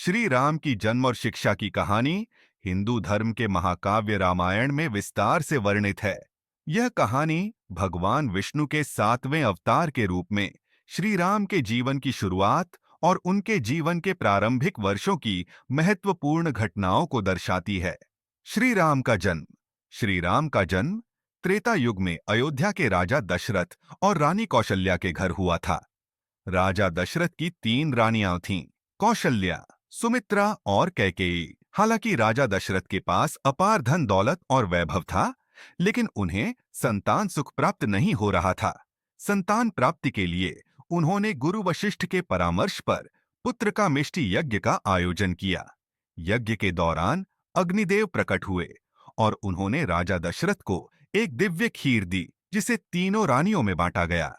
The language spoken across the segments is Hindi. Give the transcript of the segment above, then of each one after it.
श्री राम की जन्म और शिक्षा की कहानी हिंदू धर्म के महाकाव्य रामायण में विस्तार से वर्णित है। यह कहानी भगवान विष्णु के 7वें अवतार के रूप में श्री राम के जीवन की शुरुआत और उनके जीवन के प्रारंभिक वर्षों की महत्वपूर्ण घटनाओं को दर्शाती है। श्री राम का जन्म श्री राम का जन्म त्रेता युग में अयोध्या के राजा दशरथ और रानी कौशल्या के घर हुआ था। राजा दशरथ की 3 रानियां थीं, कौशल्या, सुमित्रा और कैकेयी। हालांकि राजा दशरथ के पास अपार धन दौलत और वैभव था, लेकिन उन्हें संतान सुख प्राप्त नहीं हो रहा था। संतान प्राप्ति के लिए उन्होंने गुरु वशिष्ठ के परामर्श पर पुत्र का मिष्टि यज्ञ का आयोजन किया। यज्ञ के दौरान अग्निदेव प्रकट हुए और उन्होंने राजा दशरथ को एक दिव्य खीर दी, जिसे तीनों रानियों में बांटा गया।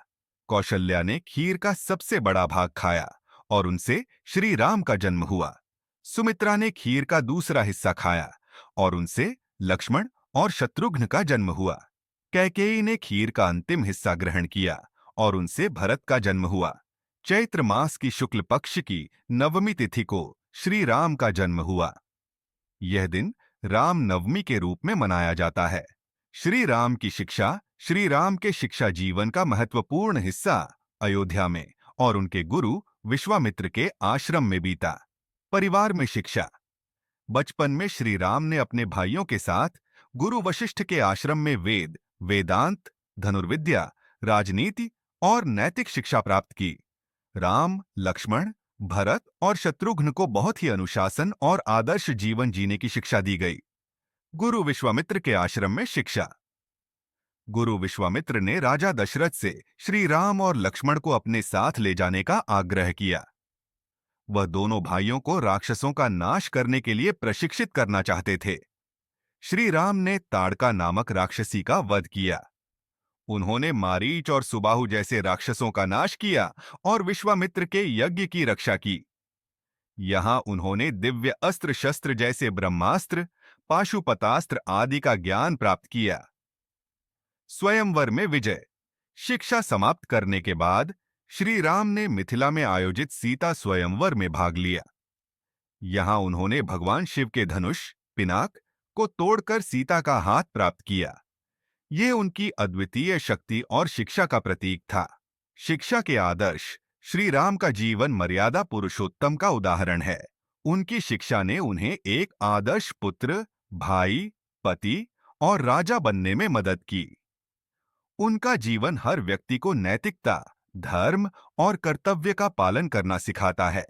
कौशल्या ने खीर का सबसे बड़ा भाग खाया और उनसे श्री राम का जन्म हुआ। सुमित्रा ने खीर का दूसरा हिस्सा खाया और उनसे लक्ष्मण और शत्रुघ्न का जन्म हुआ। कैकेयी ने खीर का अंतिम हिस्सा ग्रहण किया और उनसे भरत का जन्म हुआ। चैत्र मास की शुक्ल पक्ष की नवमी तिथि को श्री राम का जन्म हुआ। यह दिन राम नवमी के रूप में मनाया जाता है। श्री राम की शिक्षा श्री राम के शिक्षा जीवन का महत्वपूर्ण हिस्सा अयोध्या में और उनके गुरु विश्वामित्र के आश्रम में बीता। परिवार में शिक्षा। बचपन में श्री राम ने अपने भाइयों के साथ गुरु वशिष्ठ के आश्रम में वेद, वेदांत, धनुर्विद्या, राजनीति और नैतिक शिक्षा प्राप्त की। राम, लक्ष्मण, भरत और शत्रुघ्न को बहुत ही अनुशासन और आदर्श जीवन जीने की शिक्षा दी गई। गुरु विश्वामित्र के आश्रम में शिक्षा। गुरु विश्वामित्र ने राजा दशरथ से श्री राम और लक्ष्मण को अपने साथ ले जाने का आग्रह किया। वह दोनों भाइयों को राक्षसों का नाश करने के लिए प्रशिक्षित करना चाहते थे। श्री राम ने ताड़का नामक राक्षसी का वध किया। उन्होंने मारीच और सुबाहु जैसे राक्षसों का नाश किया और विश्वामित्र के यज्ञ की रक्षा की। यहां उन्होंने दिव्य अस्त्र शस्त्र जैसे ब्रह्मास्त्र, पाशुपतास्त्र आदि का ज्ञान प्राप्त किया। स्वयंवर में विजय। शिक्षा समाप्त करने के बाद श्री राम ने मिथिला में आयोजित सीता स्वयंवर में भाग लिया। यहां उन्होंने भगवान शिव के धनुष, पिनाक को तोड़कर सीता का हाथ प्राप्त किया। ये उनकी अद्वितीय शक्ति और शिक्षा का प्रतीक था। शिक्षा के आदर्श। श्री राम का जीवन मर्यादा पुरुषोत्तम का उदाहरण है। उनकी शिक्षा ने उन्हें एक आदर्श पुत्र, भाई, पति और राजा बनने में मदद की। उनका जीवन हर व्यक्ति को नैतिकता, धर्म और कर्तव्य का पालन करना सिखाता है।